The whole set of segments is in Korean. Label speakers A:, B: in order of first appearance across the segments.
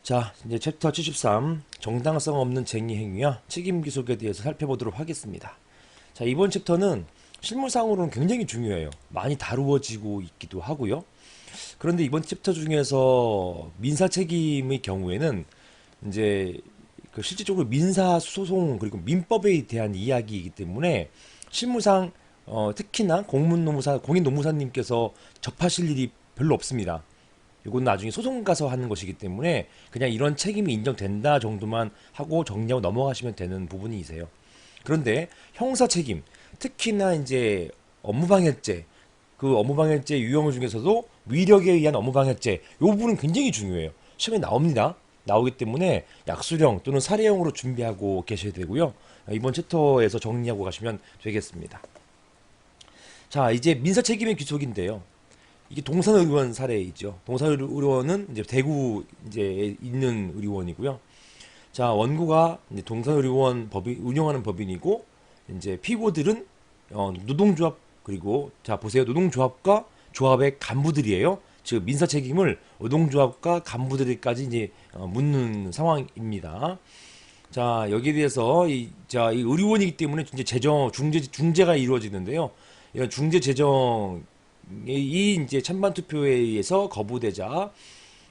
A: 자, 이제 챕터 73 정당성 없는 쟁의 행위와 책임 기속에 대해서 살펴보도록 하겠습니다. 자, 이번 챕터는 실무상으로는 굉장히 중요해요. 많이 다루어지고 있기도 하고요. 그런데 이번 챕터 중에서 민사 책임의 경우에는 이제 실질적으로 민사 소송 그리고 민법에 대한 이야기이기 때문에 실무상 특히나 공인노무사님께서 접하실 일이 별로 없습니다. 이건 나중에 소송 가서 하는 것이기 때문에 그냥 이런 책임이 인정된다 정도만 하고 정리하고 넘어가시면 되는 부분이세요. 그런데 형사 책임, 특히나 이제 업무방해죄, 그 업무방해죄 유형 중에서도 위력에 의한 업무방해죄, 이 부분은 굉장히 중요해요. 시험에 나옵니다. 나오기 때문에 약수령 또는 살해형으로 준비하고 계셔야 되고요. 이번 챕터에서 정리하고 가시면 되겠습니다. 자, 이제 민사 책임의 귀속인데요. 이게 동산의료원 사례이죠. 동산의료원은 이제 대구 이제 있는 의료원이고요. 자, 원고가 이제 동산의료원 법인 운영하는 법인이고 이제 피고들은 노동조합 그리고 자 보세요. 노동조합과 조합의 간부들이에요. 즉 민사 책임을 노동조합과 간부들에게까지 이제 묻는 상황입니다. 자, 여기에 대해서 이 의료원이기 때문에 이제 중재가 이루어지는데요. 이런 중재 재정이 이제 찬반 투표에 의해서 거부되자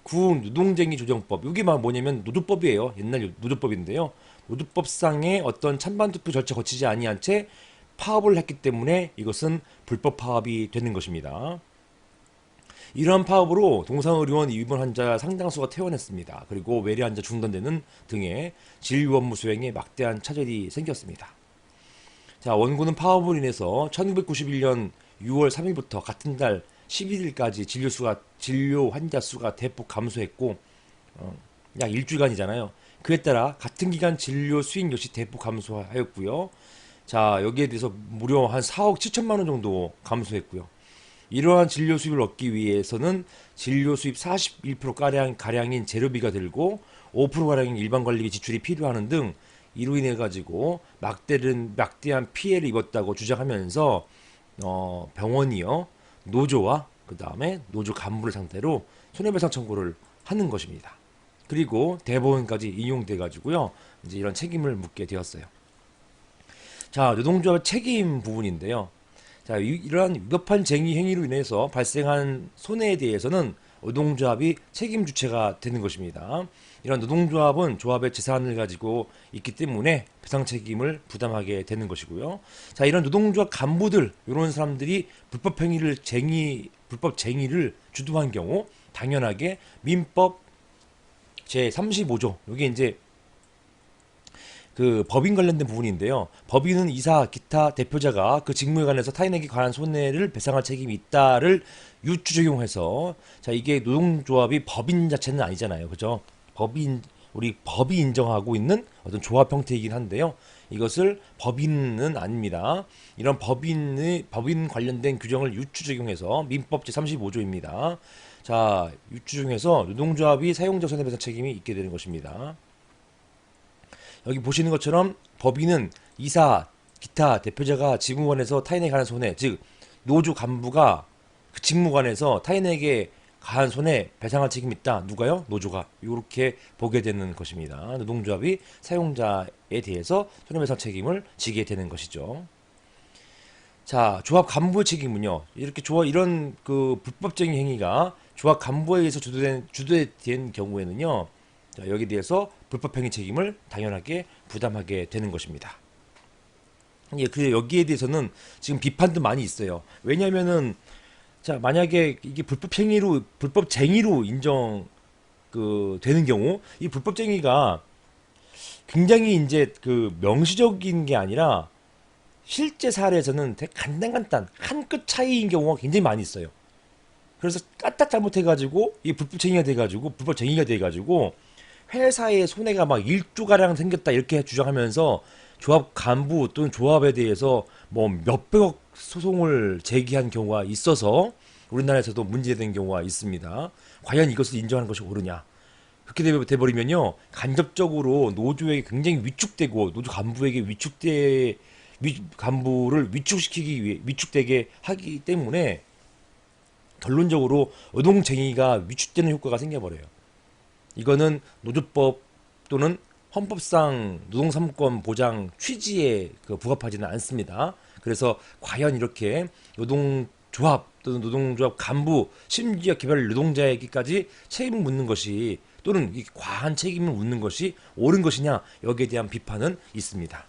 A: 구 노동쟁의 조정법, 이게 막 뭐냐면 노조법이에요. 옛날 노조법인데요. 노조법상의 어떤 찬반 투표 절차 거치지 아니한 채 파업을 했기 때문에 이것은 불법 파업이 되는 것입니다. 이러한 파업으로 동상의료원 입원 환자 상당수가 퇴원했습니다. 그리고 외래 환자 중단되는 등의 진료 업무 수행에 막대한 차질이 생겼습니다. 자, 원고는 파업으로 인해서 1991년 6월 3일부터 같은 달 11일까지 진료 환자 수가 대폭 감소했고 약 일주일간이잖아요. 그에 따라 같은 기간 진료 수익 역시 대폭 감소하였고요. 자, 여기에 대해서 무려 한 4억 7천만 원 정도 감소했고요. 이러한 진료 수입을 얻기 위해서는 진료 수입 41%가량인 재료비가 들고 5%가량인 일반 관리비 지출이 필요하는 등 이로 인해 가지고 막대한 피해를 입었다고 주장하면서 병원이요 노조와 그 다음에 노조 간부를 상대로 손해배상 청구를 하는 것입니다. 그리고 대법원까지 인용돼 가지고요 이제 이런 책임을 묻게 되었어요. 자, 노동조합 책임 부분인데요. 자, 이러한 위법한 쟁의 행위로 인해서 발생한 손해에 대해서는 노동조합이 책임 주체가 되는 것입니다. 이런 노동조합은 조합의 재산을 가지고 있기 때문에 배상 책임을 부담하게 되는 것이고요. 자, 이런 노동조합 간부들, 이런 사람들이 불법 쟁의를 주도한 경우 당연하게 민법 제35조, 이게 이제 그 법인 관련된 부분인데요. 법인은 이사, 기타 대표자가 그 직무에 관해서 타인에게 관한 손해를 배상할 책임이 있다를 유추 적용해서 자, 이게 노동조합이 법인 자체는 아니잖아요. 그죠? 우리 법이 인정하고 있는 어떤 조합 형태이긴 한데요. 이것을 법인은 아닙니다. 이런 법인 관련된 규정을 유추 적용해서 민법 제35조입니다. 자, 유추 적용해서 노동조합이 사용자 손해배상 책임이 있게 되는 것입니다. 여기 보시는 것처럼 법인은 이사, 기타 대표자가 직무관에서 타인에게 가한 손해, 즉 노조 간부가 그 직무관에서 타인에게 가한 손해 배상할 책임이 있다. 누가요? 노조가. 이렇게 보게 되는 것입니다. 노동조합이 사용자에 대해서 손해배상 책임을 지게 되는 것이죠. 자, 조합 간부의 책임은요. 이런 그 불법적인 행위가 조합 간부에 의해서 주도된 경우에는요. 자, 여기에 대해서 불법행위 책임을 당연하게 부담하게 되는 것입니다. 예, 그래 여기에 대해서는 지금 비판도 많이 있어요. 왜냐하면은 자, 만약에 이게 불법쟁의로 되는 경우 이 불법쟁의가 굉장히 이제 그 명시적인 게 아니라 실제 사례에서는 되게 간단 한 끗 차이인 경우가 굉장히 많이 있어요. 그래서 까딱 잘못해가지고 이 불법쟁의가 돼가지고 회사의 손해가 막 1조가량 생겼다 이렇게 주장하면서 조합 간부 또는 조합에 대해서 뭐 몇백억 소송을 제기한 경우가 있어서 우리나라에서도 문제된 경우가 있습니다. 과연 이것을 인정하는 것이 옳으냐? 그렇게 돼버리면요 간접적으로 노조에게 굉장히 위축되고 노조 간부에게 간부를 위축되게 하기 때문에 결론적으로 노동쟁의가 위축되는 효과가 생겨버려요. 이거는 노조법 또는 헌법상 노동3권 보장 취지에 부합하지는 않습니다. 그래서 과연 이렇게 노동조합 또는 노동조합 간부 심지어 개별 노동자에게까지 책임을 묻는 것이 또는 이 과한 책임을 묻는 것이 옳은 것이냐 여기에 대한 비판은 있습니다.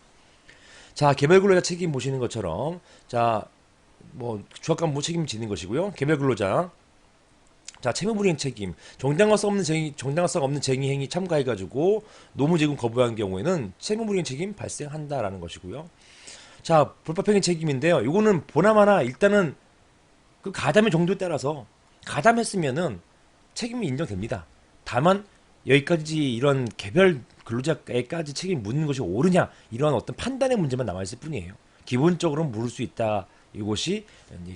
A: 자, 개별 근로자 책임 보시는 것처럼 자, 뭐 조합 간부 책임 지는 것이고요. 개별 근로자 자, 채무불이행 책임. 정당성성 없는 쟁의 행위 참가해가지고 노무제공 거부한 경우에는 채무불이행 책임 발생한다라는 것이고요. 자, 불법행위 책임인데요. 이거는 보나마나 일단은 그 가담의 정도에 따라서 가담했으면은 책임이 인정됩니다. 다만 여기까지 이런 개별 근로자에까지 책임 묻는 것이 옳으냐 이런 어떤 판단의 문제만 남아 있을 뿐이에요. 기본적으로 물을 수 있다. 이것이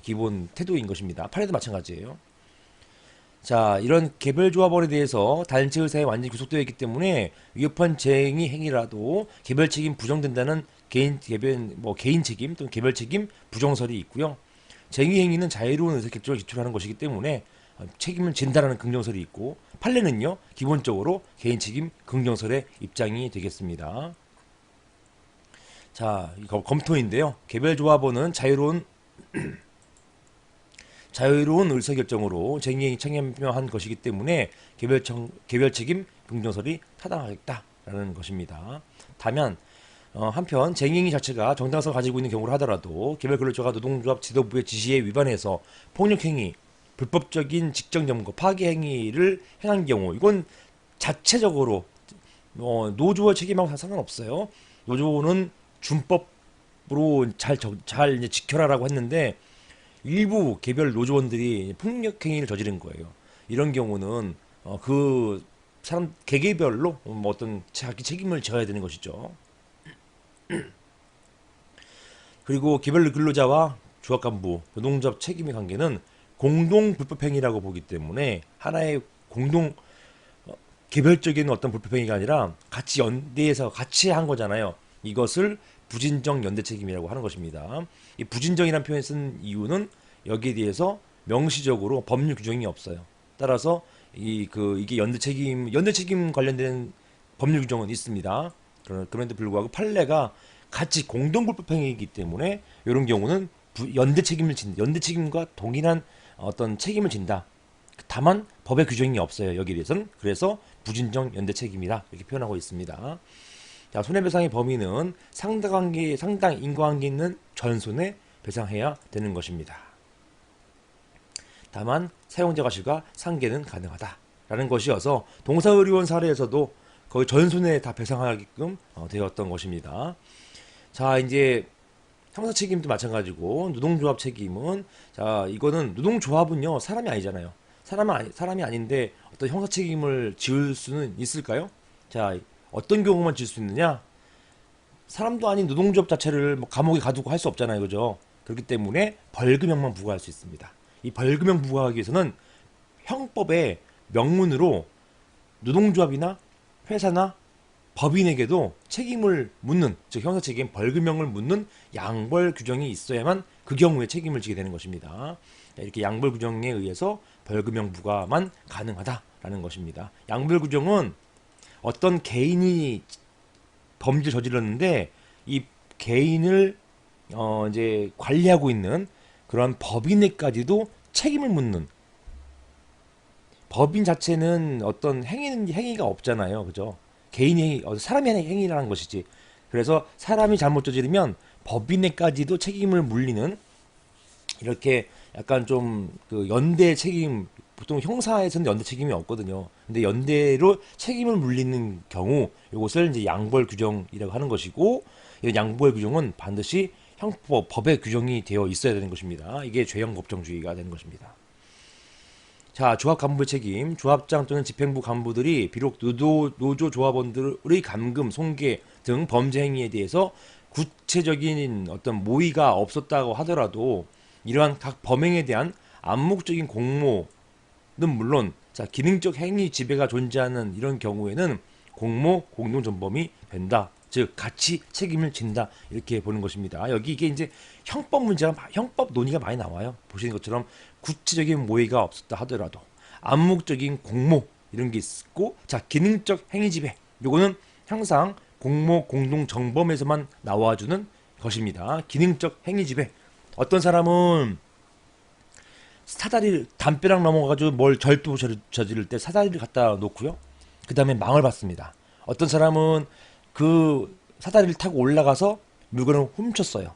A: 기본 태도인 것입니다. 판례도 마찬가지예요. 자, 이런 개별 조합원에 대해서 단체 의사에 완전히 구속되어 있기 때문에 위협한 쟁의 행위라도 개별 책임 부정된다는 개인 책임 또는 개별 책임 부정설이 있고요. 쟁의 행위는 자유로운 의사 결정을 기초로 하는 것이기 때문에 책임을 진다라는 긍정설이 있고, 판례는요 기본적으로 개인 책임 긍정설의 입장이 되겠습니다. 자, 이거 검토인데요. 개별 조합원은 자유로운 의사결정으로 쟁의행위 참여한 것이기 때문에 개별 책임 긍정설이 타당하겠다라는 것입니다. 다만 한편 쟁의행위 자체가 정당성을 가지고 있는 경우를 하더라도 개별 근로자가 노동조합 지도부의 지시에 위반해서 폭력행위, 불법적인 직정점거, 파괴행위를 행한 경우 이건 자체적으로 노조와 책임하고 상관없어요. 노조는 준법으로 잘 이제 지켜라라고 했는데 일부 개별 노조원들이 폭력행위를 저지른 거예요. 이런 경우는 그 사람 개개별로 어떤 자기 책임을 져야 되는 것이죠. 그리고 개별 근로자와 조합간부, 노동조합 책임의 관계는 공동 불법행위라고 보기 때문에 하나의 공동 개별적인 어떤 불법행위가 아니라 같이 연대해서 같이 한 거잖아요. 이것을 부진정 연대 책임이라고 하는 것입니다. 이 부진정이라는 표현을 쓴 이유는 여기에 대해서 명시적으로 법률 규정이 없어요. 따라서 이게 연대 책임 관련된 법률 규정은 있습니다. 그런데 불구하고 판례가 같이 공동불법행위이기 때문에 이런 경우는 연대 책임과 동일한 어떤 책임을 진다. 다만 법의 규정이 없어요. 여기에 대해서는. 그래서 부진정 연대 책임이다 이렇게 표현하고 있습니다. 자, 손해배상의 범위는 상당 인과관계 있는 전손에 배상해야 되는 것입니다. 다만 사용자 과실과 상계는 가능하다라는 것이어서 동사의료원 사례에서도 거의 전손에 다 배상하게끔 되었던 것입니다. 자, 이제 형사책임도 마찬가지고 노동조합 책임은 자, 이거는 노동조합은요 사람이 아니잖아요. 사람이 아닌데 어떤 형사책임을 지을 수는 있을까요? 자, 어떤 경우만 질 수 있느냐? 사람도 아닌 노동조합 자체를 뭐 감옥에 가두고 할 수 없잖아요, 그죠? 그렇기 때문에 벌금형만 부과할 수 있습니다. 이 벌금형 부과하기 위해서는 형법의 명문으로 노동조합이나 회사나 법인에게도 책임을 묻는, 즉 형사책임 벌금형을 묻는 양벌 규정이 있어야만 그 경우에 책임을 지게 되는 것입니다. 이렇게 양벌 규정에 의해서 벌금형 부과만 가능하다라는 것입니다. 양벌 규정은 어떤 개인이 범죄를 저질렀는데 이 개인을 이제 관리하고 있는 그런 법인에까지도 책임을 묻는, 법인 자체는 어떤 행위가 없잖아요, 그죠? 개인 행위, 사람의 행위라는 것이지. 그래서 사람이 잘못 저지르면 법인에까지도 책임을 물리는 이렇게 약간 좀 그 연대 책임, 보통 형사에서는 연대 책임이 없거든요. 근데 연대로 책임을 물리는 경우 이것을 이제 양벌 규정이라고 하는 것이고, 이 양벌 규정은 반드시 법에 규정이 되어 있어야 되는 것입니다. 이게 죄형 법정주의가 되는 것입니다. 자, 조합 간부의 책임. 조합장 또는 집행부 간부들이 비록 노조 조합원들의 감금, 손괴 등 범죄 행위에 대해서 구체적인 어떤 모의가 없었다고 하더라도 이러한 각 범행에 대한 암묵적인 공모는 물론, 자, 기능적 행위 지배가 존재하는 이런 경우에는 공모 공동전범이 된다. 즉 같이 책임을 진다 이렇게 보는 것입니다. 여기 이게 이제 형법 논의가 많이 나와요. 보시는 것처럼 구체적인 모의가 없었다 하더라도 암묵적인 공모 이런 게 있고, 자, 기능적 행위지배. 요거는 항상 공모 공동 정범에서만 나와주는 것입니다. 기능적 행위지배. 어떤 사람은 사다리 담벼락 넘어가지고 뭘 절도 저지를 때 사다리를 갖다 놓고요. 그 다음에 망을 받습니다. 어떤 사람은 그 사다리를 타고 올라가서 물건을 훔쳤어요.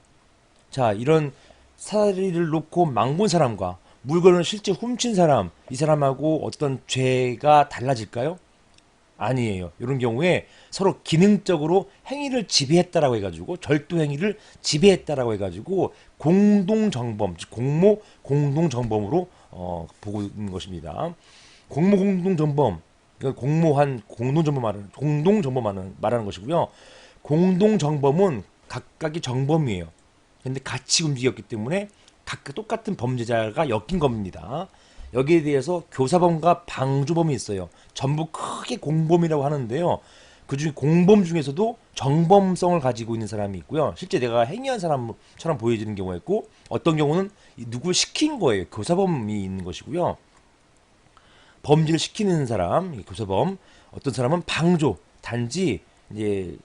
A: 자, 이런 사다리를 놓고 망 본 사람과 물건을 실제 훔친 사람, 이 사람하고 어떤 죄가 달라질까요? 아니에요. 이런 경우에 서로 기능적으로 행위를 지배했다라고 해가지고, 절도 행위를 지배했다라고 해가지고 공동정범, 즉 공모 공동정범으로 보고 있는 것입니다. 공모 공동정범, 그러니까 공모한 공동정범 말하는 것이고요. 공동정범은 각각이 정범이에요. 근데 같이 움직였기 때문에 각각 똑같은 범죄자가 엮인 겁니다. 여기에 대해서 교사범과 방조범이 있어요. 전부 크게 공범이라고 하는데요. 그중 공범 중에서도 정범성을 가지고 있는 사람이 있고요. 실제 내가 행위한 사람처럼 보여지는 경우가 있고, 어떤 경우는 누굴 시킨 거예요. 교사범이 있는 것이고요. 범죄를 시키는 사람, 교사범. 어떤 사람은 방조, 단지 이제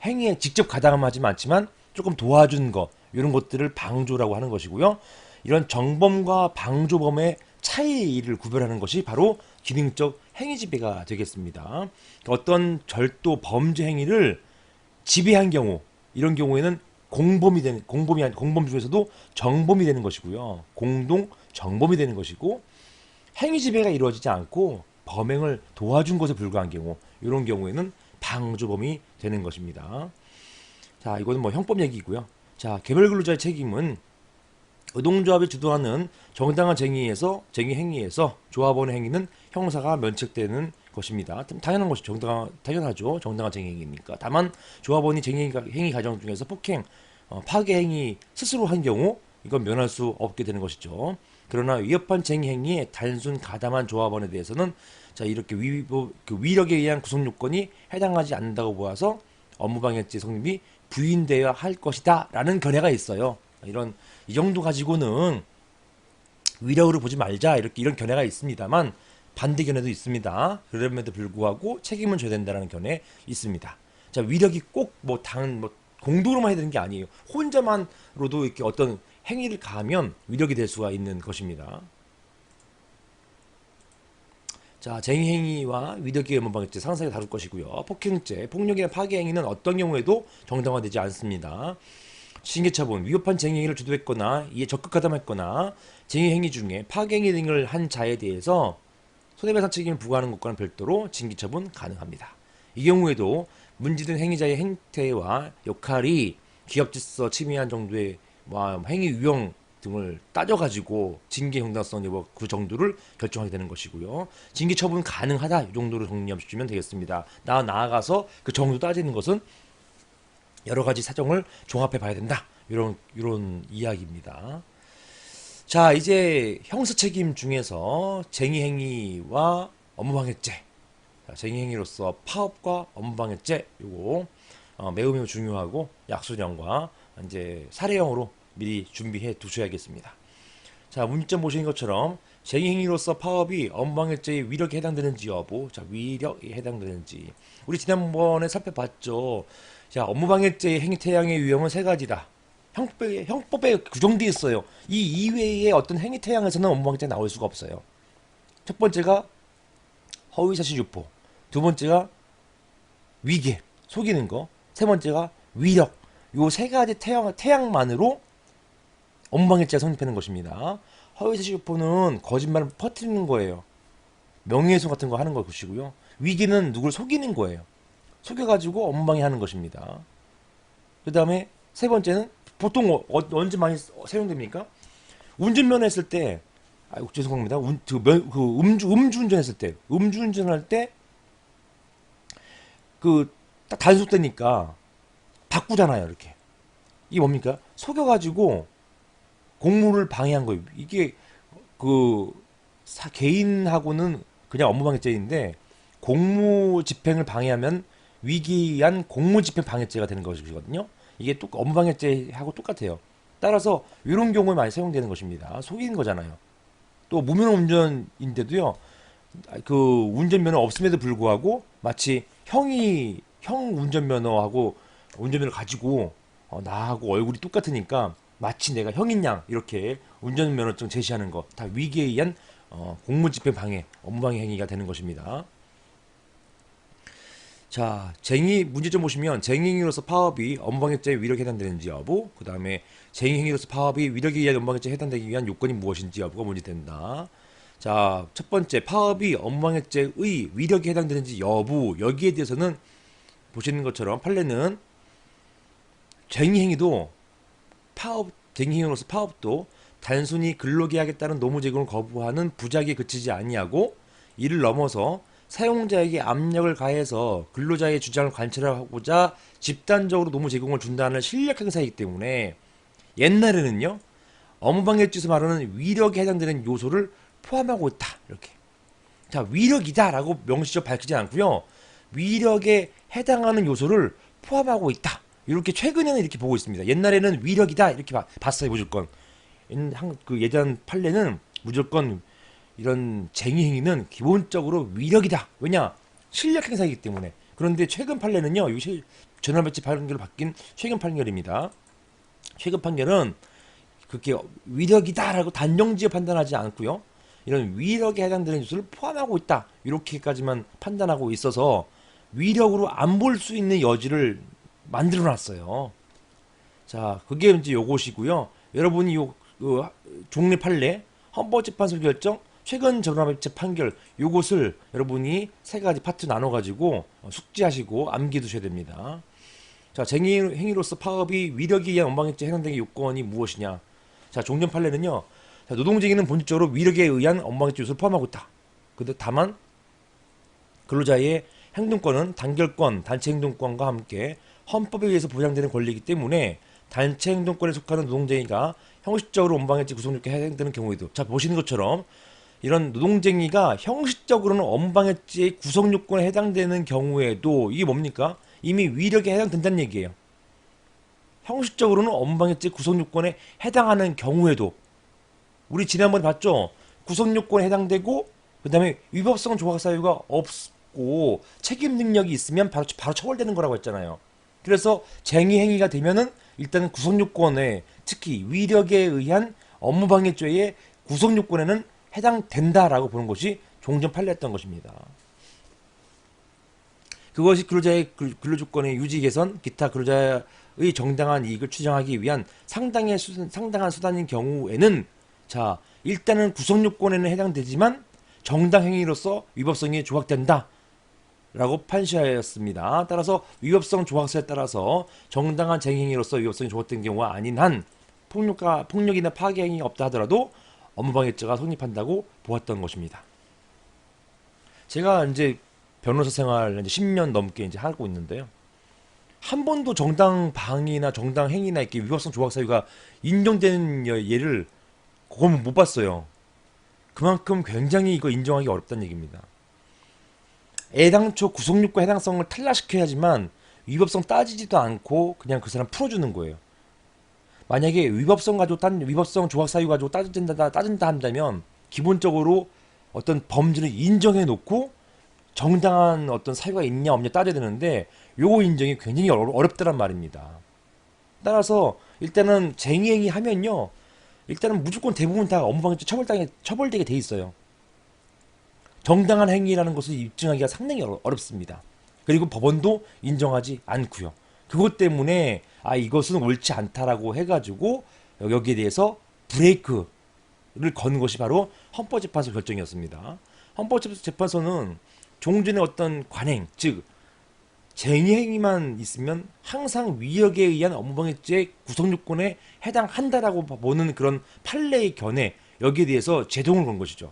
A: 행위에 직접 가담하지는 않지만 조금 도와준 거, 이런 것들을 방조라고 하는 것이고요. 이런 정범과 방조범의 차이를 구별하는 것이 바로 기능적 행위지배가 되겠습니다. 어떤 절도 범죄 행위를 지배한 경우, 이런 경우에는 공범 중에서도 정범이 되는 것이고요. 공동 정범이 되는 것이고, 행위 지배가 이루어지지 않고 범행을 도와준 것에 불과한 경우, 이런 경우에는 방조범이 되는 것입니다. 자, 이거는 뭐 형법 얘기고요. 자, 개별 근로자의 책임은 노동조합이 주도하는 정당한 쟁의 행위에서 조합원의 행위는 형사가 면책되는 것입니다. 당연한 것이 당연하죠. 정당한 쟁의 행위니까. 다만 조합원이 쟁의 행위 과정 중에서 폭행, 파괴 행위 스스로 한 경우 이건 면할 수 없게 되는 것이죠. 그러나 위협한 쟁의 행위에 단순 가담한 조합원에 대해서는 자, 이렇게 위력에 의한 구성 요건이 해당하지 않는다고 보아서 업무방해죄 성립이 부인되어야 할 것이다라는 견해가 있어요. 이 정도 가지고는 위력으로 보지 말자, 이런 견해가 있습니다만 반대 견해도 있습니다. 그럼에도 불구하고 책임은 져야 된다는 견해 있습니다. 자, 위력이 꼭 공동으로만 해야 되는 게 아니에요. 혼자만으로도 이렇게 어떤 행위를 가하면 위력이 될 수가 있는 것입니다. 자, 쟁의행위와 위력의 업무방해죄 상세하게 다룰 것이고요. 폭행죄, 폭력이나 파괴 행위는 어떤 경우에도 정당화되지 않습니다. 징계처분, 위협한 쟁의행위를 주도했거나 이에 적극 가담했거나 쟁의행위 중에 파괴행위 등을 한 자에 대해서 손해배상 책임을 부과하는 것과는 별도로 징계처분 가능합니다. 이 경우에도 문제된 행위자의 행태와 역할이 기업질서 침해한 정도의 행위 유형 등을 따져가지고 징계 정당성 여부 그 정도를 결정하게 되는 것이고요. 징계 처분 가능하다, 이 정도로 정리해주시면 되겠습니다. 나아가서 그 정도 따지는 것은 여러 가지 사정을 종합해 봐야 된다, 이런 이야기입니다. 자, 이제 형사 책임 중에서 쟁의행위와 업무방해죄, 쟁의행위로서 파업과 업무방해죄, 요거 매우 중요하고 약수령과 이제 사례형으로 미리 준비해 두셔야겠습니다. 자, 문점 보시는 것처럼 쟁의행위로서 파업이 업무방해죄의 위력에 해당되는지 여부, 자, 위력에 해당되는지 우리 지난번에 살펴봤죠. 자, 업무방해죄의 행위태양의 유형은 세 가지다. 형법에 규정되어 있어요. 이 이외의 어떤 행위태양에서는 업무방해죄가 나올 수가 없어요. 첫 번째가 허위사실 유포, 두 번째가 위계, 속이는 거, 세 번째가 위력. 요 세 가지 태양만으로 업무방해죄가 성립하는 것입니다. 허위사실 유포는 거짓말을 퍼뜨리는 거예요. 명예훼손 같은 거 하는 것이고요. 위계는 누굴 속이는 거예요. 속여가지고 업무방해하는 것입니다. 그 다음에 세 번째는 보통 언제 많이 사용됩니까? 운전면허 했을 때, 죄송합니다. 음주운전했을 때, 음주운전할 때, 딱 단속되니까 바꾸잖아요, 이렇게. 이게 뭡니까? 속여가지고 공무를 방해한 거예요. 이게 개인하고는 그냥 업무방해죄인데, 공무집행을 방해하면 위기한 공무집행 방해죄가 되는 것이거든요. 이게 또 업무방해죄하고 똑같아요. 따라서 이런 경우에 많이 사용되는 것입니다. 속이는 거잖아요. 또 무면 운전인데도요. 그 운전면허 없음에도 불구하고 마치 형 운전면허를 가지고 나하고 얼굴이 똑같으니까 마치 내가 형인 양 이렇게 운전면허증 제시하는 거 다 위기에 의한 공무집행 방해, 업무방해 행위가 되는 것입니다. 자, 문제점 보시면 쟁의행위로서 파업이 업무방해죄에 위력에 해당되는지 여부, 그 다음에 쟁의행위로서 파업이 위력에 의한 업무방해죄에 해당되기 위한 요건이 무엇인지 여부가 문제된다. 자, 첫 번째 파업이 업무방해죄의 위력에 해당되는지 여부, 여기에 대해서는 보시는 것처럼 판례는 쟁의행위로서 파업도 단순히 근로계약에 따른 노무 제공을 거부하는 부작위에 그치지 아니하고 이를 넘어서 사용자에게 압력을 가해서 근로자의 주장을 관철하고자 집단적으로 노무 제공을 준다는 실력 행사이기 때문에 옛날에는요 업무방해죄에서 말하는 위력에 해당되는 요소를 포함하고 있다 이렇게. 자, 위력이다라고 명시적 밝히지 않고요 위력에 해당하는 요소를 포함하고 있다 이렇게 최근에는 이렇게 보고 있습니다. 옛날에는 위력이다 이렇게 봤어요 무조건. 그 예전 판례는 무조건 이런 쟁의 행위는 기본적으로 위력이다. 왜냐? 실력 행사이기 때문에. 그런데 최근 판례는요. 이 전환배치 판결로 바뀐 최근 판결입니다. 최근 판결은 그렇게 위력이다라고 단정지어 판단하지 않고요. 이런 위력에 해당되는 요소를 포함하고 있다. 이렇게까지만 판단하고 있어서 위력으로 안 볼 수 있는 여지를 만들어 놨어요. 자, 그게 이제 요것이고요. 여러분이 종래 판례, 헌법재판소 결정, 최근 전환배치 판결 요것을 여러분이 세 가지 파트 나눠 가지고 숙지하시고 암기해 두셔야 됩니다. 자, 쟁의행위로서 파업이 위력에 의한 업무방해죄에 해당되는 요건이 무엇이냐? 자, 종전 판례는요. 자, 노동쟁의는 본질적으로 위력에 의한 업무방해죄 요소를 포함하고 있다. 근데 다만 근로자의 행동권은 단결권, 단체 행동권과 함께 헌법에 의해서 보장되는 권리이기 때문에 단체 행동권에 속하는 노동쟁의가 형식적으로 업무방해죄 구성요건에 해당되는 경우에도 자 보시는 것처럼 이런 노동쟁의가 형식적으로는 업무방해죄 구성요건에 해당되는 경우에도 이게 뭡니까? 이미 위력에 해당된다는 얘기예요. 형식적으로는 업무방해죄 구성요건에 해당하는 경우에도 우리 지난번에 봤죠? 구성요건에 해당되고 그 다음에 위법성 조각 사유가 없고 책임 능력이 있으면 바로 처벌되는 거라고 했잖아요. 그래서 쟁의 행위가 되면은 일단은 구성요건에 특히 위력에 의한 업무방해죄의 구성요건에는 해당된다라고 보는 것이 종전 판례였던 것입니다. 그것이 근로자의 근로조건의 유지 개선, 기타 근로자의 정당한 이익을 추정하기 위한 상당한 수단인 경우에는 자 일단은 구성요건에는 해당되지만 정당 행위로서 위법성이 조각된다. 라고 판시하였습니다. 따라서 위법성 조각서에 따라서 정당한 쟁행위로서 위법성이 조각된 경우가 아닌 한 폭력이나 파괴 행위가 없다 하더라도 업무방해죄가 성립한다고 보았던 것입니다. 제가 이제 변호사 생활 이제 10년 넘게 이제 하고 있는데요. 한 번도 정당 방위나 정당 행위나 이렇게 위법성 조각 사유가 인정된 예를 그건 못 봤어요. 그만큼 굉장히 이거 인정하기 어렵다는 얘기입니다. 애당초 구속요건 해당성을 탈락시켜야지만 위법성 따지지도 않고 그냥 그 사람 풀어주는 거예요. 만약에 위법성 조각 사유 가지고 따진다 한다면 기본적으로 어떤 범죄를 인정해 놓고 정당한 어떤 사유가 있냐 없냐 따져야 되는데 요거 인정이 굉장히 어렵다란 말입니다. 따라서 일단은 쟁의행위 하면요 일단은 무조건 대부분 다 업무방해죄 처벌되게 돼 있어요. 정당한 행위라는 것을 입증하기가 상당히 어렵습니다. 그리고 법원도 인정하지 않고요. 그것 때문에 이것은 옳지 않다라고 해가지고 여기에 대해서 브레이크를 거는 것이 바로 헌법재판소 결정이었습니다. 헌법재판소는 종전의 어떤 관행, 즉 쟁의행위만 있으면 항상 위력에 의한 업무방해죄 구성요건에 해당한다라고 보는 그런 판례의 견해 여기에 대해서 제동을 건 것이죠.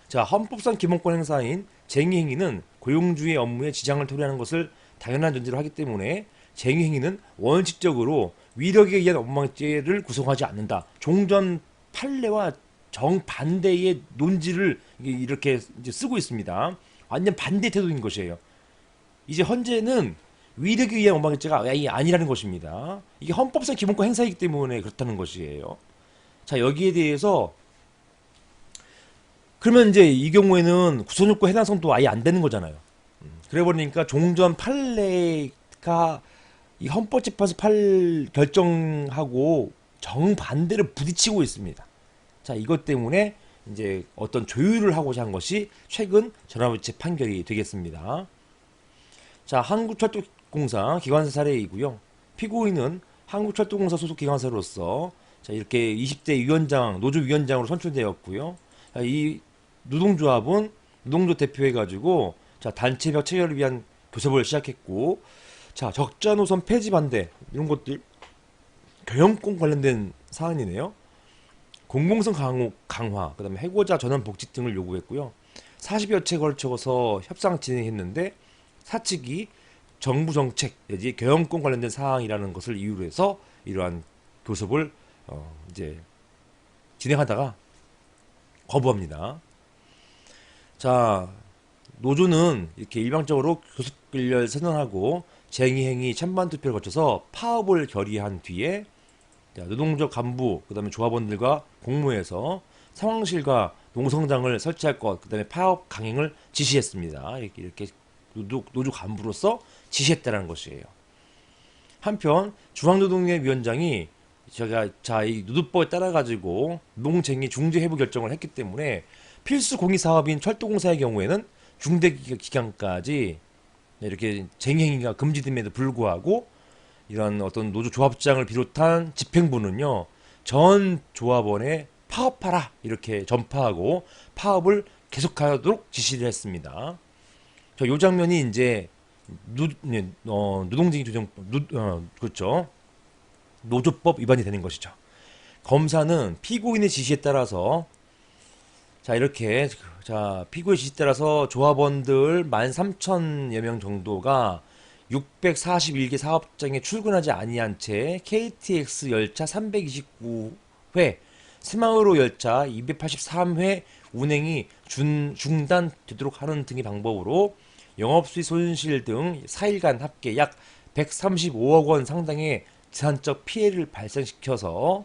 A: 자, 헌법상 기본권 행사인 쟁의행위는 고용주의 업무에 지장을 토래하는 것을 당연한 전제로 하기 때문에 쟁의행위는 원칙적으로 위력에 의한 업무방해죄를 구성하지 않는다. 종전 판례와 정반대의 논지를 이렇게 이제 쓰고 있습니다. 완전 반대 태도인 것이에요. 이제 현재는 위력에 의한 업무방해죄가 아니라는 것입니다. 이게 헌법상 기본권 행사이기 때문에 그렇다는 것이에요. 자, 여기에 대해서 그러면 이제 이 경우에는 구성요건 해당성도 아예 안 되는 거잖아요. 그래 버리니까 종전 판례가 이 헌법재판소 결정하고 정반대로 부딪히고 있습니다. 자, 이것 때문에 이제 어떤 조율을 하고자 한 것이 최근 전화부채 판결이 되겠습니다. 자, 한국철도공사 기관사 사례이고요. 피고인은 한국철도공사 소속 기관사로서 자, 이렇게 20대 위원장, 노조위원장으로 선출되었고요. 자, 이 노동조합은 노동조 대표해가지고 자, 단체벽 체결을 위한 교섭을 시작했고, 자, 적자 노선 폐지 반대 이런 것들 경영권 관련된 사안이네요. 공공성 강화, 그다음에 해고자 전환 복직 등을 요구했고요. 40여 채 걸쳐서 협상 진행했는데 사측이 정부 정책 내지 경영권 관련된 사항이라는 것을 이유로 해서 이러한 교섭을 이제 진행하다가 거부합니다. 자, 노조는 이렇게 일방적으로 교섭 결렬 선언하고 쟁의행위 찬반 투표를 거쳐서 파업을 결의한 뒤에 노동조 간부 그다음에 조합원들과 공모해서 상황실과 농성장을 설치할 것 그다음에 파업 강행을 지시했습니다. 이렇게 노조 간부로서 지시했다는 것이에요. 한편 중앙노동위의 위원장이 이 노동법에 따라 가지고 노동쟁의 중재 해부 결정을 했기 때문에 필수 공익 사업인 철도공사의 경우에는 중대 기간까지 이렇게 쟁행위가 금지됨에도 불구하고 이런 어떤 노조 조합장을 비롯한 집행부는요, 전 조합원에 파업하라 이렇게 전파하고 파업을 계속하도록 지시를 했습니다. 요 장면이 이제 노동쟁의 조정법, 그렇죠. 노조법 위반이 되는 것이죠. 검사는 피고인의 지시에 따라서 자, 이렇게 자, 피고의 지시에 따라서 조합원들 13,000여 명 정도가 641개 사업장에 출근하지 아니한 채 KTX 열차 329회, 새마을호 열차 283회 운행이 중단되도록 하는 등의 방법으로 영업수익 손실 등 4일간 합계 약 135억 원 상당의 재산적 피해를 발생시켜서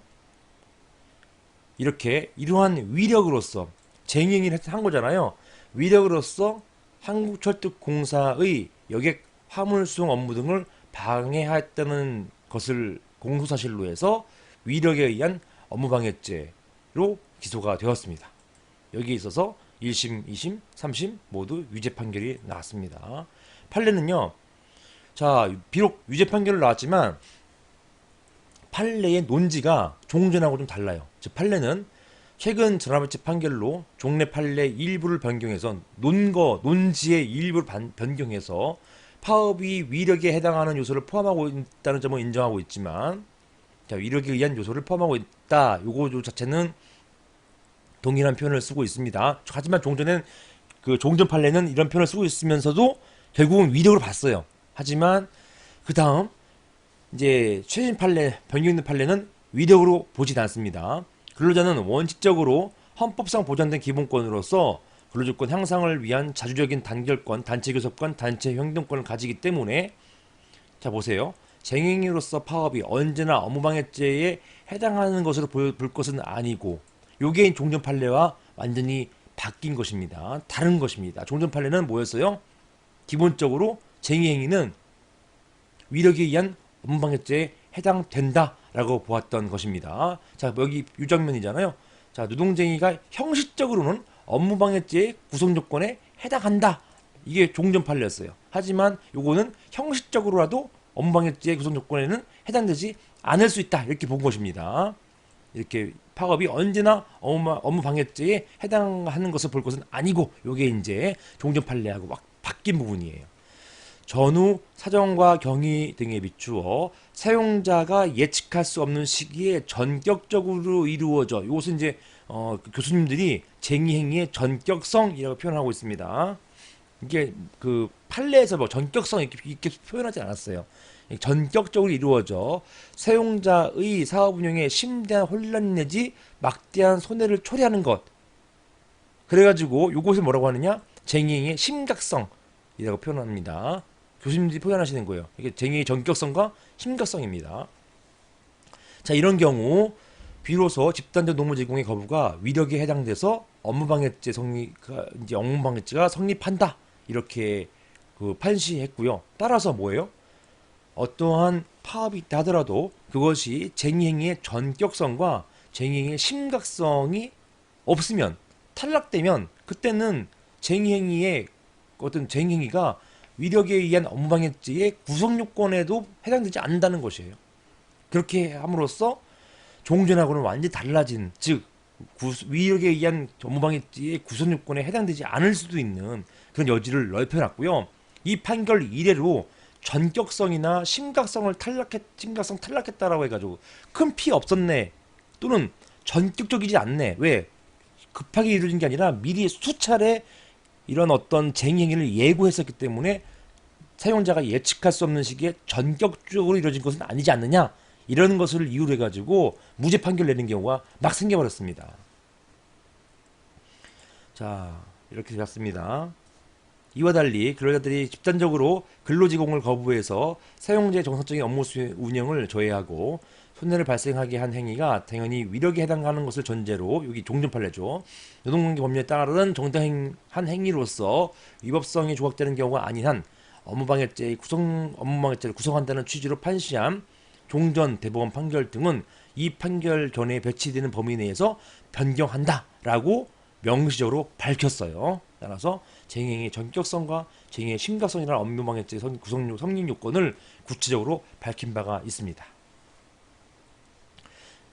A: 이렇게 이러한 위력으로서 쟁행위를 한 거잖아요. 위력으로서 한국철도공사의 여객 화물 수송 업무 등을 방해했다는 것을 공소사실로 해서 위력에 의한 업무방해죄로 기소가 되었습니다. 여기에 있어서 1심, 2심, 3심 모두 유죄 판결이 나왔습니다. 판례는요. 자, 비록 유죄 판결은 나왔지만 판례의 논지가 종전하고 좀 달라요. 즉 판례는 최근 전화부채 판결로 종래 판례 일부를 변경해서 논지의 일부를 변경해서 파업이 위력에 해당하는 요소를 포함하고 있다는 점을 인정하고 있지만, 자, 위력에 의한 요소를 포함하고 있다. 요거 자체는 동일한 표현을 쓰고 있습니다. 하지만 종전엔 그 종전 판례는 이런 표현을 쓰고 있으면서도 결국은 위력으로 봤어요. 하지만 그 다음 이제 최신 판례 변경된 판례는 위력으로 보지 않습니다. 근로자는 원칙적으로 헌법상 보장된 기본권으로서 근로조건 향상을 위한 자주적인 단결권, 단체 교섭권, 단체 행동권을 가지기 때문에 자 보세요. 쟁행위로서 파업이 언제나 업무방해죄에 해당하는 것으로 볼 것은 아니고 요게 종전 판례와 완전히 바뀐 것입니다. 다른 것입니다. 종전 판례는 뭐였어요? 기본적으로 쟁의행위는 위력에 의한 업무방해죄에 해당된다라고 보았던 것입니다. 자, 여기 이 장면이잖아요. 자, 노동쟁의가 형식적으로는 업무방해죄의 구성조건에 해당한다. 이게 종전 판례였어요. 하지만 요거는 형식적으로라도 업무방해죄의 구성조건에는 해당되지 않을 수 있다. 이렇게 본 것입니다. 이렇게 파업이 언제나 업무방해죄에 해당하는 것을 볼 것은 아니고 요게 이제 종전 판례하고 막 바뀐 부분이에요. 전후 사정과 경위 등에 비추어 사용자가 예측할 수 없는 시기에 전격적으로 이루어져 이것은 이제 교수님들이 쟁의행위의 전격성이라고 표현하고 있습니다. 이게 그 판례에서 뭐 전격성 이렇게 표현하지 않았어요. 전격적으로 이루어져 사용자의 사업 운영에 심대한 혼란 내지 막대한 손해를 초래하는 것. 그래가지고 요것을 뭐라고 하느냐? 쟁의행위의 심각성이라고 표현합니다. 교수님들이 표현하시는 거예요. 이게 쟁의의 전격성과 심각성입니다. 자, 이런 경우 비로소 집단적 노무 제공의 거부가 위력에 해당돼서 업무방해죄 성립가 이제 업무방해죄가 성립한다 이렇게 그 판시했고요. 따라서 뭐예요? 어떠한 파업이 있다 하더라도 그것이 쟁의행위의 전격성과 쟁의행위의 심각성이 없으면 탈락되면 그때는 쟁의행위의 어떤 쟁의행위가 위력에 의한 업무방해죄의 구성요건에도 해당되지 않는다는 것이에요. 그렇게 함으로써 종전하고는 완전히 달라진 즉 위력에 의한 업무방해죄의 구성요건에 해당되지 않을 수도 있는 그런 여지를 넓혀놨고요. 이 판결 이래로 전격성이나 심각성 탈락했다라고 해가지고 큰 피해 없었네 또는 전격적이지 않네 왜 급하게 이루어진 게 아니라 미리 수차례 이런 어떤 쟁행위를 예고했었기 때문에 사용자가 예측할 수 없는 시기에 전격적으로 이루어진 것은 아니지 않느냐 이런 것을 이유로 해가지고 무죄 판결 내는 경우가 막 생겨버렸습니다. 자 이렇게 되었습니다. 이와 달리 근로자들이 집단적으로 근로지공을 거부해서 사용자의 정상적인 업무 운영을 저해하고 손해를 발생하게 한 행위가 당연히 위력에 해당하는 것을 전제로 여기 종전판례죠. 노동관계 법률에 따른 정당한 행위로서 위법성이 조각되는 경우가 아닌 한 업무방해죄를 구성한다는 취지로 판시한 종전 대법원 판결 등은 이 판결 전에 배치되는 범위 내에서 변경한다라고 명시적으로 밝혔어요. 따라서 쟁행의 전격성과 쟁행의 심각성이라는 업무방해죄 구성 성립 요건을 구체적으로 밝힌 바가 있습니다.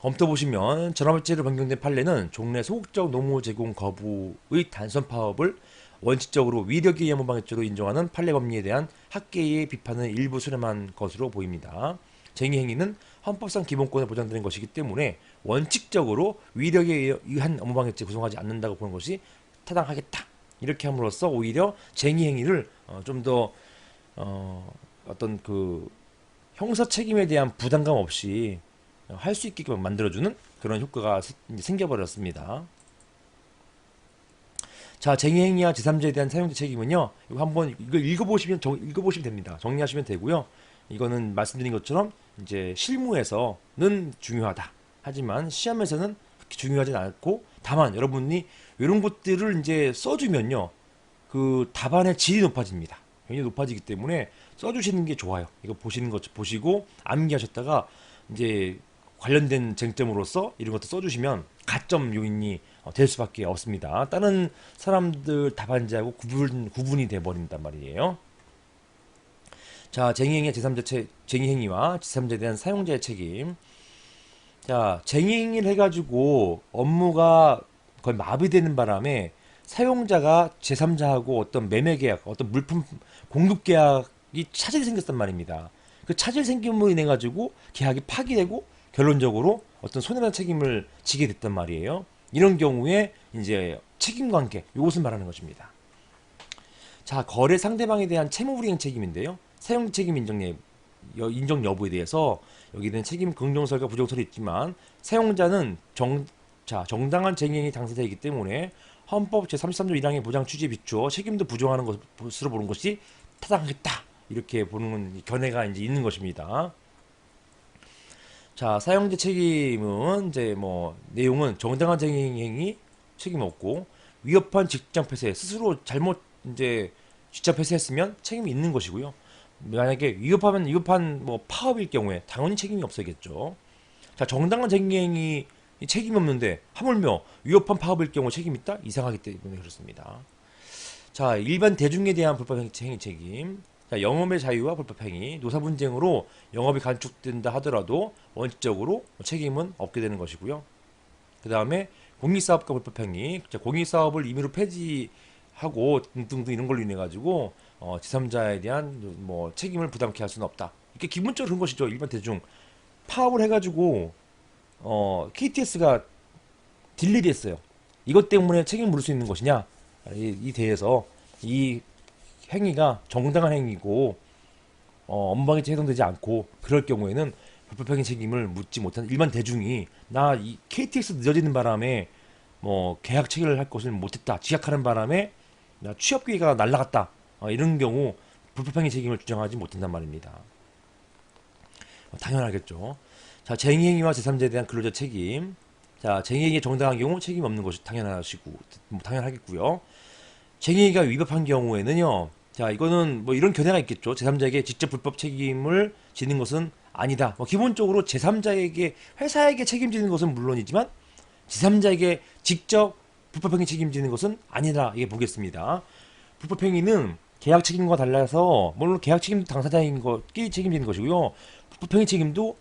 A: 검토보시면 전업체로 변경된 판례는 종래 소극적 노무 제공 거부의 단선 파업을 원칙적으로 위력에 의한 업무방해죄로 인정하는 판례 법리에 대한 학계의 비판을 일부 수렴한 것으로 보입니다. 쟁의행위는 헌법상 기본권에 보장되는 것이기 때문에 원칙적으로 위력에 의한 업무방해죄 구성하지 않는다고 보는 것이 타당하겠다. 이렇게 함으로써 오히려 쟁의행위를 좀 더 어떤 그 형사 책임에 대한 부담감 없이 할 수 있게끔 만들어주는 그런 효과가 생겨버렸습니다. 자, 쟁의행위와 제3자에 대한 사용자 책임은요. 이거 한번 읽어보시면 됩니다. 정리하시면 되고요. 이거는 말씀드린 것처럼 이제 실무에서는 중요하다. 하지만 시험에서는 그렇게 중요하진 않고 다만 여러분이 이런 것들을 이제 써주면요. 그 답안의 질이 높아집니다. 굉장히 높아지기 때문에 써주시는 게 좋아요. 이거 보시는 것 보시고 암기하셨다가 이제 관련된 쟁점으로서 이런 것도 써주시면 가점 요인이 될 수밖에 없습니다. 다른 사람들 답안지하고 구분이 돼버린단 말이에요. 자, 쟁의행위와 쟁의행위와 제3자에 대한 사용자의 책임. 자, 쟁의행위를 해가지고 업무가 거의 마비되는 바람에 사용자가 제3자하고 어떤 매매계약, 어떤 물품 공급계약이 차질이 생겼단 말입니다. 그 차질 생김으로 인해 가지고 계약이 파기되고 결론적으로 어떤 손해배상 책임을 지게 됐단 말이에요. 이런 경우에 이제 책임관계, 이것을 말하는 것입니다. 자, 거래 상대방에 대한 채무불이행 책임인데요. 사용 책임 인정 여부에 대해서 여기는 책임 긍정설과 부정설이 있지만 사용자는 정당한 쟁행이 당사자이기 때문에 헌법 제33조 1항의 보장 취지에 비추어 책임도 부정하는 것으로 보는 것이 타당하겠다. 이렇게 보는 견해가 이제 있는 것입니다. 자, 사용자 책임은 이제 뭐 내용은 정당한 쟁행이 책임 없고 위협한 직장 폐쇄 스스로 잘못 이제 직장 폐쇄했으면 책임이 있는 것이고요. 만약에 위협한 뭐 파업일 경우에 당연히 책임이 없어야겠죠. 자, 정당한 쟁행이 책임이 없는데 하물며 위협한 파업일 경우 책임 있다? 이상하기 때문에 그렇습니다. 자, 일반 대중에 대한 불법행위 책임. 자, 영업의 자유와 불법행위, 노사분쟁으로 영업이 간축된다 하더라도 원칙적으로 책임은 없게 되는 것이고요. 그 다음에 공익사업과 불법행위, 공익사업을 임의로 폐지하고 등등 이런 걸로 인해 가지고 제3자에 대한 뭐 책임을 부담케 할 수는 없다. 이게 기본적으로 그런 것이죠. 일반 대중 파업을 해가지고 KTS가 딜레이 됐어요. 이것 때문에 책임을 물을 수 있는 것이냐? 이 대해서 이 행위가 정당한 행위고 업무방해죄에 해당되지 않고 그럴 경우에는 불법행위 책임을 묻지 못한 일반 대중이 나 이 KTX 늦어지는 바람에 뭐 계약 체결을 할 것을 못했다 지각하는 바람에 나 취업 기회가 날라갔다 이런 경우 불법행위 책임을 주장하지 못한단 말입니다. 당연하겠죠. 자, 쟁의행위와 제3자에 대한 근로자 책임. 자, 쟁의행위 정당한 경우 책임 없는 것이 당연하시고 뭐 당연하겠고요. 쟁의가 위법한 경우에는요. 자, 이거는 뭐 이런 견해가 있겠죠. 제3자에게 직접 불법 책임을 지는 것은 아니다. 뭐 기본적으로 제3자에게 회사에게 책임지는 것은 물론이지만 제3자에게 직접 불법행위 책임지는 것은 아니다. 이게 보겠습니다. 불법행위는 계약 책임과 달라서 물론 계약 책임도 당사자인 것끼리 책임지는 것이고요. 불법행위 책임도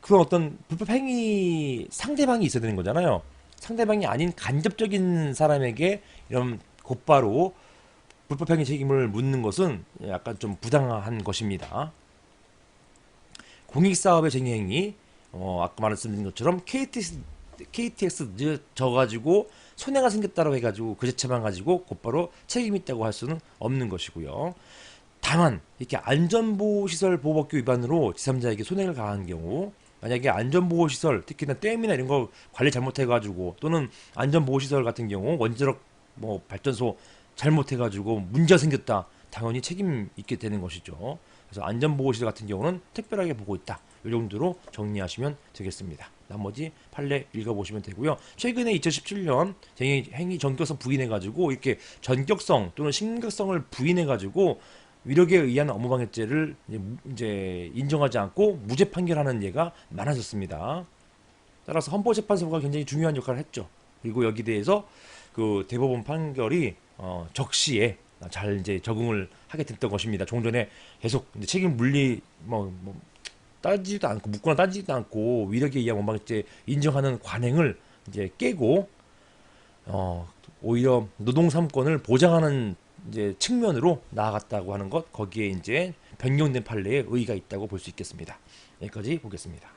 A: 그런 어떤 불법행위 상대방이 있어야 되는 거잖아요. 상대방이 아닌 간접적인 사람에게 이런 곧바로 불법행위 책임을 묻는 것은 약간 좀 부당한 것입니다. 공익사업의 쟁의행위, 아까 말씀드린 것처럼 KTX 늦어져가지고 손해가 생겼다고 해가지고 그 자체만 가지고 곧바로 책임 있다고 할 수는 없는 것이고요. 다만 이렇게 안전보호시설 보호법규 위반으로 제3자에게 손해를 가한 경우 만약에 안전보호시설 특히나 댐이나 이런 거 관리 잘못해가지고 또는 안전보호시설 같은 경우 원자력 뭐 발전소 잘못해가지고 문제가 생겼다 당연히 책임 있게 되는 것이죠. 그래서 안전보호시설 같은 경우는 특별하게 보고 있다 이 정도로 정리하시면 되겠습니다. 나머지 판례 읽어보시면 되고요. 최근에 2017년 행위 전격성 부인해가지고 이렇게 전격성 또는 심각성을 부인해가지고 위력에 의한 업무방해죄를 이제 인정하지 않고 무죄 판결하는 예가 많아졌습니다. 따라서 헌법재판소가 굉장히 중요한 역할을 했죠. 그리고 여기 대해서 그 대법원 판결이 적시에 잘 이제 적응을 하게 됐던 것입니다. 종전에 계속 이제 책임 물리 따지지도 않고 묻거나 따지지도 않고 위력에 의한 원방죄 인정하는 관행을 이제 깨고 오히려 노동 3권을 보장하는 이제 측면으로 나아갔다고 하는 것 거기에 이제 변경된 판례에 의의가 있다고 볼 수 있겠습니다. 여기까지 보겠습니다.